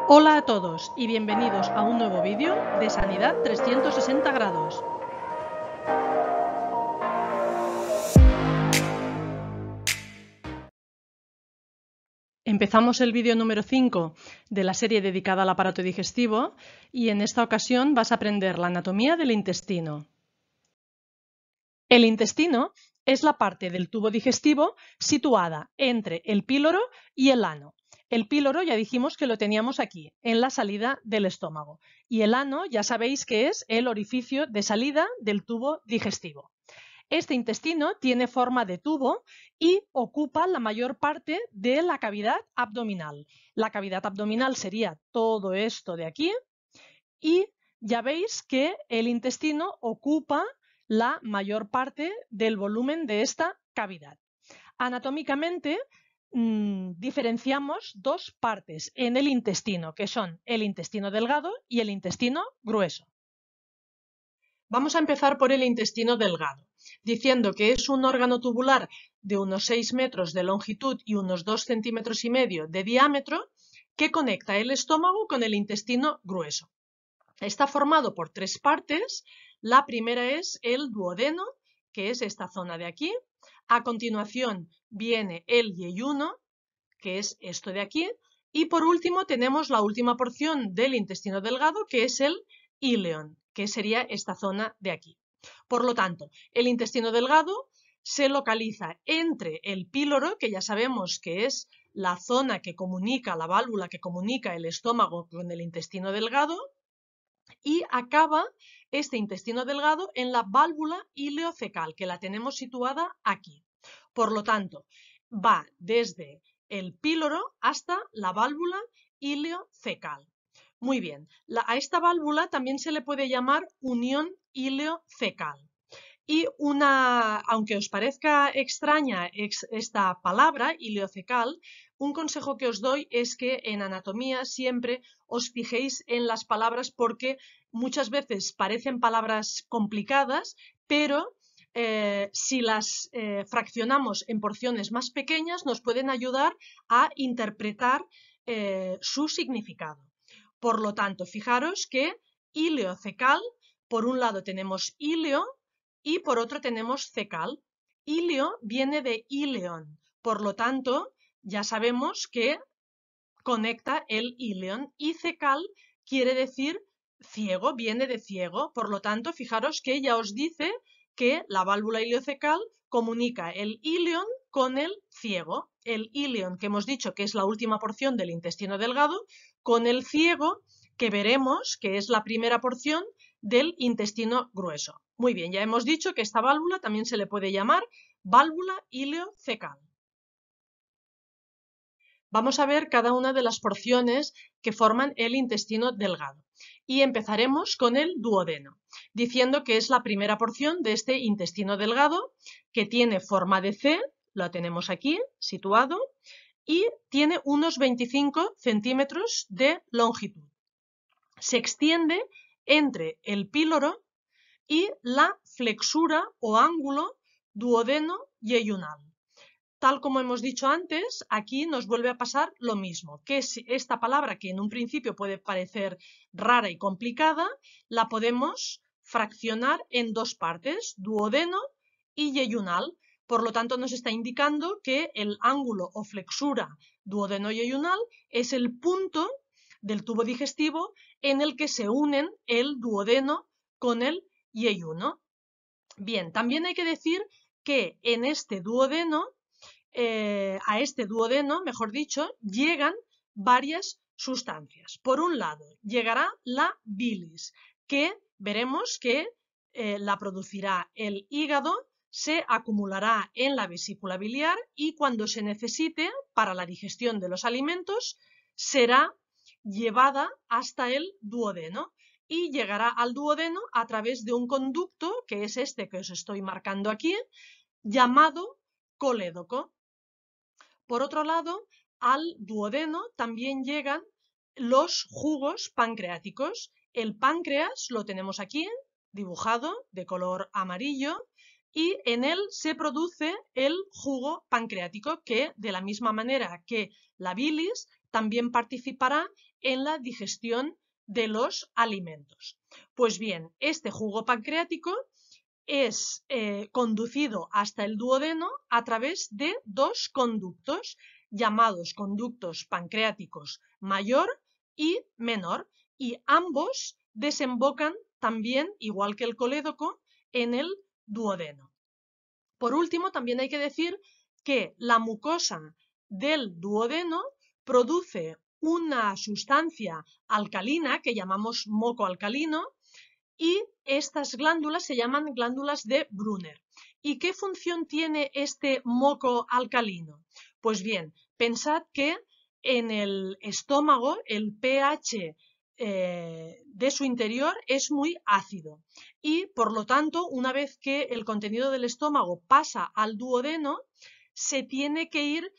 Hola a todos y bienvenidos a un nuevo vídeo de Sanidad 360 grados. Empezamos el vídeo número 5 de la serie dedicada al aparato digestivo y en esta ocasión vas a aprender la anatomía del intestino. El intestino es la parte del tubo digestivo situada entre el píloro y el ano. El píloro ya dijimos que lo teníamos aquí, en la salida del estómago. Y el ano ya sabéis que es el orificio de salida del tubo digestivo. Este intestino tiene forma de tubo y ocupa la mayor parte de la cavidad abdominal. La cavidad abdominal sería todo esto de aquí y ya veis que el intestino ocupa la mayor parte del volumen de esta cavidad. Anatómicamente, diferenciamos dos partes en el intestino, que son el intestino delgado y el intestino grueso. Vamos a empezar por el intestino delgado, diciendo que es un órgano tubular de unos 6 metros de longitud y unos 2,5 centímetros de diámetro que conecta el estómago con el intestino grueso. Está formado por tres partes. La primera es el duodeno, que es esta zona de aquí. A continuación viene el yeyuno, que es esto de aquí. Y por último tenemos la última porción del intestino delgado, que es el íleon, que sería esta zona de aquí. Por lo tanto, el intestino delgado se localiza entre el píloro, que ya sabemos que es la zona que comunica, la válvula que comunica el estómago con el intestino delgado, y acaba este intestino delgado en la válvula ileocecal, que la tenemos situada aquí. Por lo tanto, va desde el píloro hasta la válvula ileocecal. Muy bien, a esta válvula también se le puede llamar unión ileocecal. Y aunque os parezca extraña esta palabra, ileocecal, un consejo que os doy es que en anatomía siempre os fijéis en las palabras porque muchas veces parecen palabras complicadas, pero si las fraccionamos en porciones más pequeñas nos pueden ayudar a interpretar su significado. Por lo tanto, fijaros que ileocecal, por un lado tenemos ileo, y por otro tenemos cecal. Ileo viene de ileón, por lo tanto, ya sabemos que conecta el ileón, y cecal quiere decir ciego, viene de ciego, por lo tanto, fijaros que ya os dice que la válvula ileocecal comunica el ileón con el ciego. El ileón, que hemos dicho que es la última porción del intestino delgado, con el ciego, que veremos que es la primera porción del intestino grueso. Muy bien, ya hemos dicho que esta válvula también se le puede llamar válvula ileocecal. Vamos a ver cada una de las porciones que forman el intestino delgado. Y empezaremos con el duodeno, diciendo que es la primera porción de este intestino delgado, que tiene forma de C, lo tenemos aquí situado, y tiene unos 25 centímetros de longitud. Se extiende entre el píloro y la flexura o ángulo duodeno-yeyunal. Tal como hemos dicho antes, aquí nos vuelve a pasar lo mismo, que es esta palabra que en un principio puede parecer rara y complicada, la podemos fraccionar en dos partes, duodeno y yeyunal. Por lo tanto, nos está indicando que el ángulo o flexura duodeno-yeyunal es el punto del tubo digestivo en el que se unen el duodeno con el yeyuno. Bien, también hay que decir que en este duodeno, a este duodeno, mejor dicho, llegan varias sustancias. Por un lado, llegará la bilis, que veremos que la producirá el hígado, se acumulará en la vesícula biliar y cuando se necesite para la digestión de los alimentos será llevada hasta el duodeno y llegará al duodeno a través de un conducto, que es este que os estoy marcando aquí, llamado colédoco. Por otro lado, al duodeno también llegan los jugos pancreáticos. El páncreas lo tenemos aquí, dibujado de color amarillo, y en él se produce el jugo pancreático que, de la misma manera que la bilis, también participará en la digestión de los alimentos. Pues bien, este jugo pancreático es conducido hasta el duodeno a través de dos conductos llamados conductos pancreáticos mayor y menor, y ambos desembocan también, igual que el colédoco, en el duodeno. Por último, también hay que decir que la mucosa del duodeno produce una sustancia alcalina que llamamos moco alcalino, y estas glándulas se llaman glándulas de Brunner. ¿Y qué función tiene este moco alcalino? Pues bien, pensad que en el estómago el pH de su interior es muy ácido y, por lo tanto, una vez que el contenido del estómago pasa al duodeno, se tiene que ir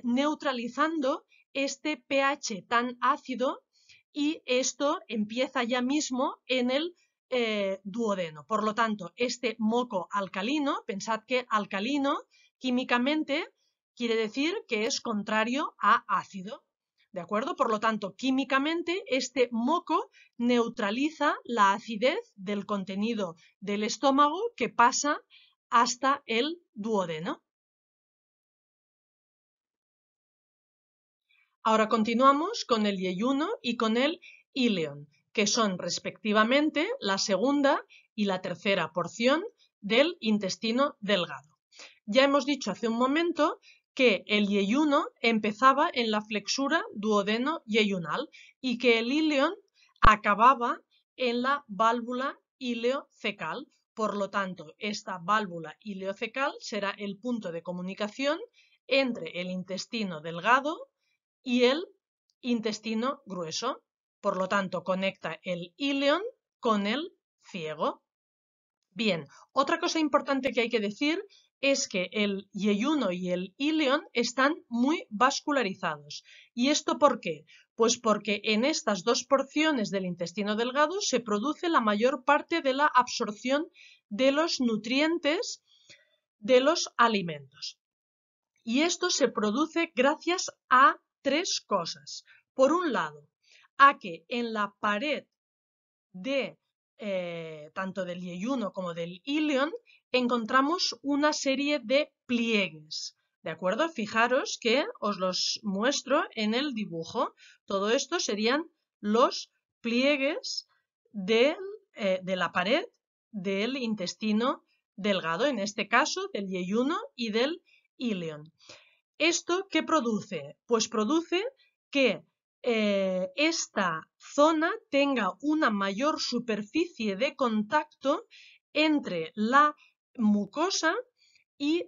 neutralizando este pH tan ácido, y esto empieza ya mismo en el duodeno. Por lo tanto, este moco alcalino, pensad que alcalino químicamente quiere decir que es contrario a ácido, ¿de acuerdo? Por lo tanto, químicamente este moco neutraliza la acidez del contenido del estómago que pasa hasta el duodeno. Ahora continuamos con el yeyuno y con el íleon, que son respectivamente la segunda y la tercera porción del intestino delgado. Ya hemos dicho hace un momento que el yeyuno empezaba en la flexura duodeno-yeyunal y que el íleon acababa en la válvula ileocecal. Por lo tanto, esta válvula ileocecal será el punto de comunicación entre el intestino delgado y el intestino grueso. Por lo tanto, conecta el íleon con el ciego. Bien, otra cosa importante que hay que decir es que el yeyuno y el íleon están muy vascularizados. ¿Y esto por qué? Pues porque en estas dos porciones del intestino delgado se produce la mayor parte de la absorción de los nutrientes de los alimentos. Y esto se produce gracias a tres cosas. Por un lado, a que en la pared de tanto del yeyuno como del íleon encontramos una serie de pliegues. ¿De acuerdo? Fijaros que os los muestro en el dibujo. Todo esto serían los pliegues de la pared del intestino delgado, en este caso del yeyuno y del íleon. ¿Esto qué produce? Pues produce que esta zona tenga una mayor superficie de contacto entre la mucosa y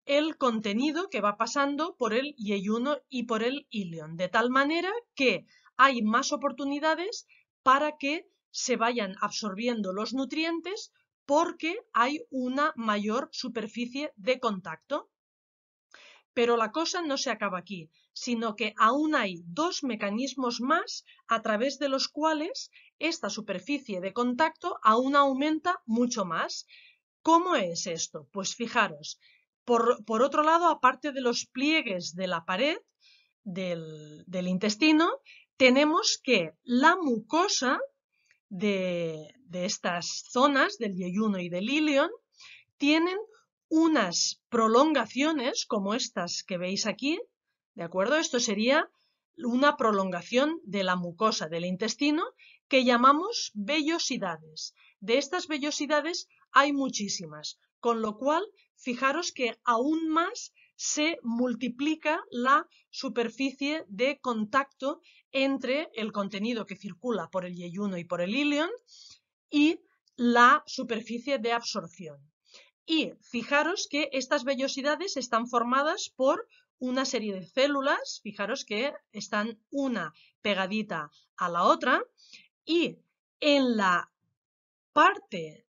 el contenido que va pasando por el yeyuno y por el íleon, de tal manera que hay más oportunidades para que se vayan absorbiendo los nutrientes porque hay una mayor superficie de contacto. Pero la cosa no se acaba aquí, sino que aún hay dos mecanismos más a través de los cuales esta superficie de contacto aún aumenta mucho más. ¿Cómo es esto? Pues fijaros, por otro lado, aparte de los pliegues de la pared del intestino, tenemos que la mucosa de estas zonas del yeyuno y del íleon tienen unas prolongaciones como estas que veis aquí, ¿de acuerdo? Esto sería una prolongación de la mucosa del intestino que llamamos vellosidades. De estas vellosidades hay muchísimas, con lo cual fijaros que aún más se multiplica la superficie de contacto entre el contenido que circula por el yeyuno y por el íleon y la superficie de absorción. Y fijaros que estas vellosidades están formadas por una serie de células, fijaros que están una pegadita a la otra, y en la parte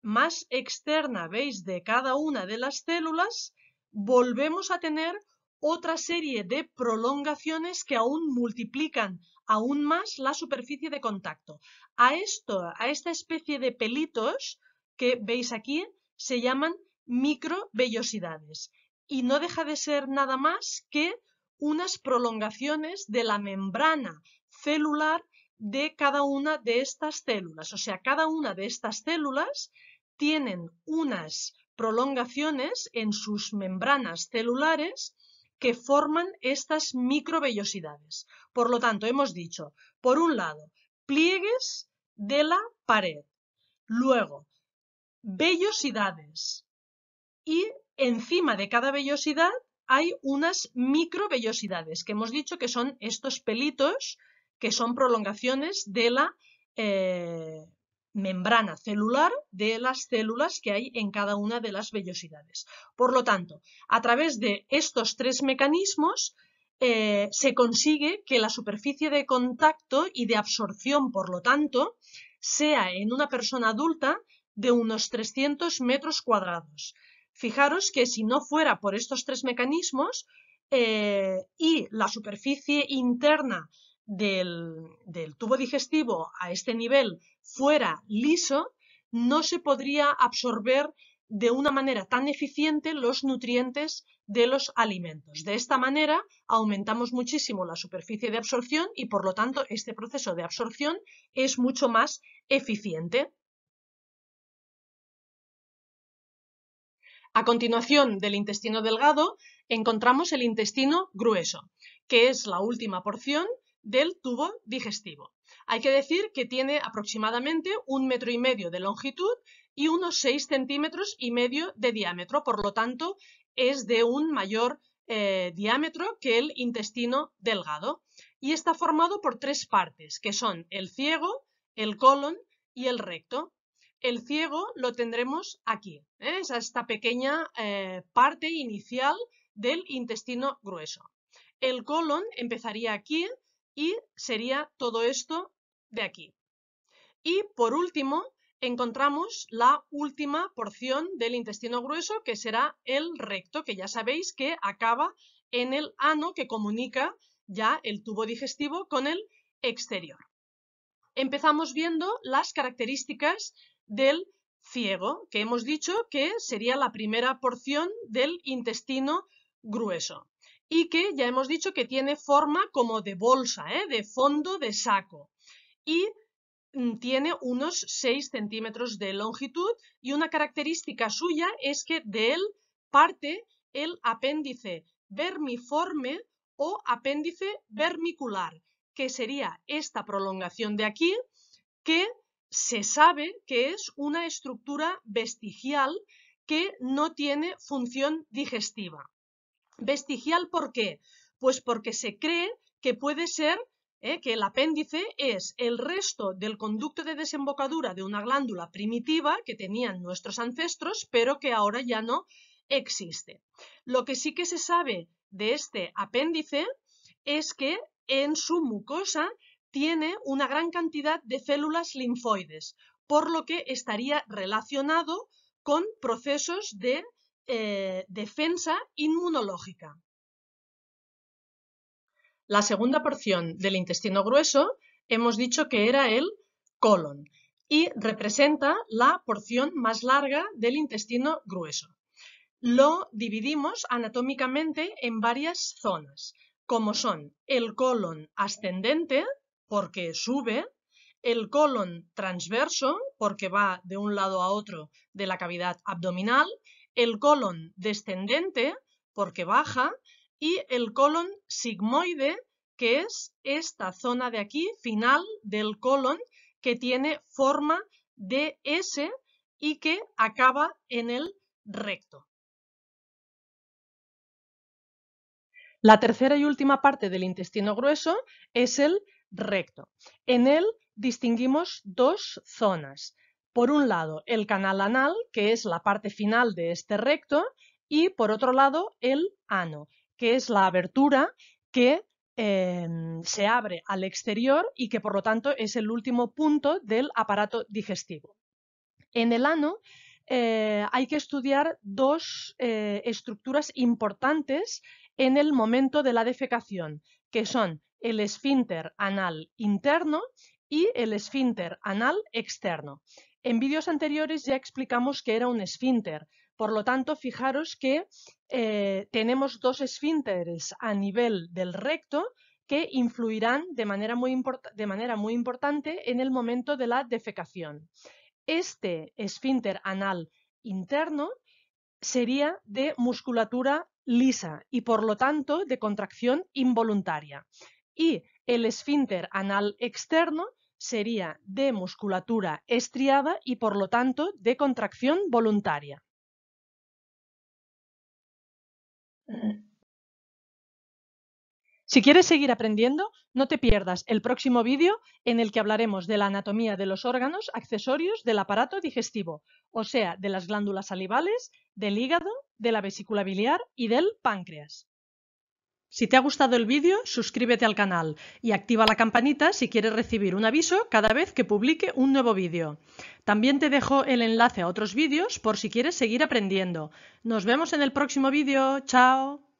más externa, veis, de cada una de las células, volvemos a tener otra serie de prolongaciones que aún multiplican aún más la superficie de contacto. A esta especie de pelitos que veis aquí, se llaman microvellosidades y no deja de ser nada más que unas prolongaciones de la membrana celular de cada una de estas células. O sea, cada una de estas células tienen unas prolongaciones en sus membranas celulares que forman estas microvellosidades. Por lo tanto, hemos dicho, por un lado, pliegues de la pared, luego, vellosidades, y encima de cada vellosidad hay unas microvellosidades, que hemos dicho que son estos pelitos, que son prolongaciones de la membrana celular de las células que hay en cada una de las vellosidades. Por lo tanto, a través de estos tres mecanismos se consigue que la superficie de contacto y de absorción, por lo tanto, sea en una persona adulta de unos 300 metros cuadrados. Fijaros que si no fuera por estos tres mecanismos y la superficie interna del tubo digestivo a este nivel fuera liso, no se podría absorber de una manera tan eficiente los nutrientes de los alimentos. De esta manera aumentamos muchísimo la superficie de absorción y por lo tanto este proceso de absorción es mucho más eficiente. A continuación del intestino delgado encontramos el intestino grueso, que es la última porción del tubo digestivo. Hay que decir que tiene aproximadamente 1,5 metros de longitud y unos 6,5 centímetros de diámetro, por lo tanto es de un mayor diámetro que el intestino delgado y está formado por tres partes, que son el ciego, el colon y el recto. El ciego lo tendremos aquí, es esta pequeña parte inicial del intestino grueso. El colon empezaría aquí y sería todo esto de aquí. Y por último encontramos la última porción del intestino grueso, que será el recto, que ya sabéis que acaba en el ano, que comunica ya el tubo digestivo con el exterior. Empezamos viendo las características del ciego, que hemos dicho que sería la primera porción del intestino grueso y que ya hemos dicho que tiene forma como de bolsa, de fondo de saco, y tiene unos 6 centímetros de longitud y una característica suya es que de él parte el apéndice vermiforme o apéndice vermicular, que sería esta prolongación de aquí, que se sabe que es una estructura vestigial que no tiene función digestiva. ¿Vestigial por qué? Pues porque se cree que puede ser que el apéndice es el resto del conducto de desembocadura de una glándula primitiva que tenían nuestros ancestros, pero que ahora ya no existe. Lo que sí que se sabe de este apéndice es que en su mucosa tiene una gran cantidad de células linfoides, por lo que estaría relacionado con procesos de defensa inmunológica. La segunda porción del intestino grueso hemos dicho que era el colon y representa la porción más larga del intestino grueso. Lo dividimos anatómicamente en varias zonas, como son el colon ascendente, porque sube, el colon transverso, porque va de un lado a otro de la cavidad abdominal, el colon descendente, porque baja, y el colon sigmoide, que es esta zona de aquí, final del colon, que tiene forma de S y que acaba en el recto. La tercera y última parte del intestino grueso es el recto. En él distinguimos dos zonas. Por un lado, el canal anal, que es la parte final de este recto, y por otro lado, el ano, que es la abertura que se abre al exterior y que por lo tanto es el último punto del aparato digestivo. En el ano hay que estudiar dos estructuras importantes en el momento de la defecación, que son el esfínter anal interno y el esfínter anal externo. En vídeos anteriores ya explicamos que era un esfínter, Por lo tanto, fijaros que tenemos dos esfínteres a nivel del recto que influirán de manera muy importante en el momento de la defecación. Este esfínter anal interno sería de musculatura lisa y por lo tanto de contracción involuntaria. Y el esfínter anal externo sería de musculatura estriada y por lo tanto de contracción voluntaria. Si quieres seguir aprendiendo, no te pierdas el próximo vídeo en el que hablaremos de la anatomía de los órganos accesorios del aparato digestivo, o sea, de las glándulas salivales, del hígado, de la vesícula biliar y del páncreas. Si te ha gustado el vídeo, suscríbete al canal y activa la campanita si quieres recibir un aviso cada vez que publique un nuevo vídeo. También te dejo el enlace a otros vídeos por si quieres seguir aprendiendo. Nos vemos en el próximo vídeo. ¡Chao!